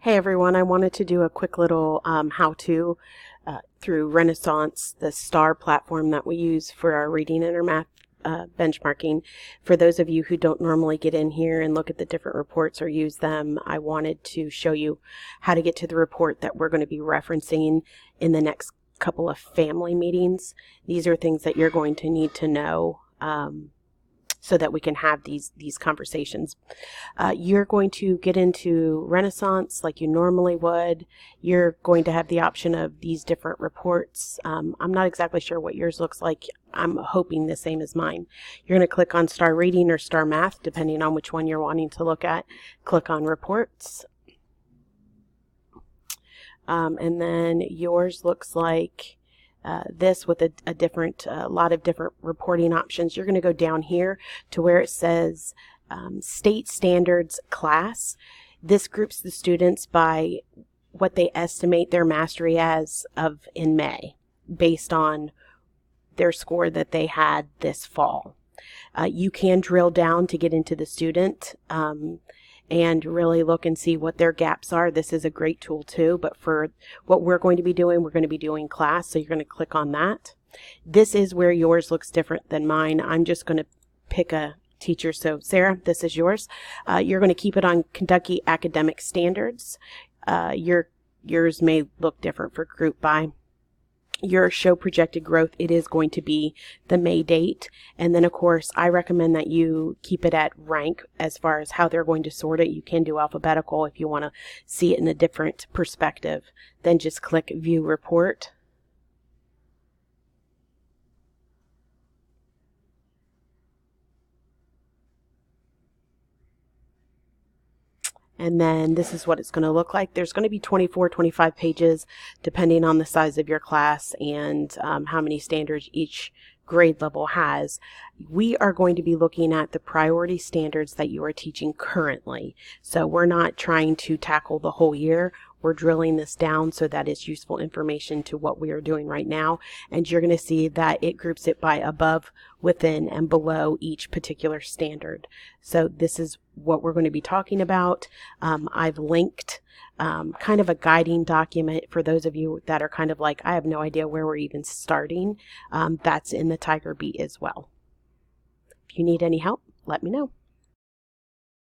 Hey everyone, I wanted to do a quick little how-to through Renaissance, the STAR platform that we use for our reading and our math benchmarking. For those of you who don't normally get in here and look at the different reports or use them, I wanted to show you how to get to the report that we're going to be referencing in the next couple of family meetings. These are things that you're going to need to know so that we can have these conversations. You're going to get into Renaissance like you normally would. You're going to have the option of these different reports. I'm not exactly sure what yours looks like. I'm hoping the same as mine. You're going to click on Star Reading or Star Math, depending on which one you're wanting to look at. Click on Reports. And then yours looks like this with a lot of different reporting options. You're going to go down here to where it says State Standards Class. This groups the students by what they estimate their mastery as of in May, based on their score that they had this fall. You can drill down to get into the student and really look and see what their gaps are. This is a great tool too, but for what we're going to be doing class, so you're going to click on that. This is where yours looks different than mine. I'm just going to pick a teacher. So Sarah, this is yours. You're going to keep it on Kentucky Academic Standards. Yours may look different for Group By. Your show projected growth, it is going to be the May date. And then of course, I recommend that you keep it at rank as far as how they're going to sort it. You can do alphabetical if you want to see it in a different perspective. Then just click View Report. And then this is what it's going to look like. There's going to be 24, 25 pages, depending on the size of your class and how many standards each grade level has. We are going to be looking at the priority standards that you are teaching currently. So we're not trying to tackle the whole year. We're drilling this down so that it's useful information to what we are doing right now. And you're going to see that it groups it by above, within, and below each particular standard. So this is what we're going to be talking about. I've linked kind of a guiding document for those of you that are kind of like, I have no idea where we're even starting. That's in the Tiger Beat as well. If you need any help, let me know.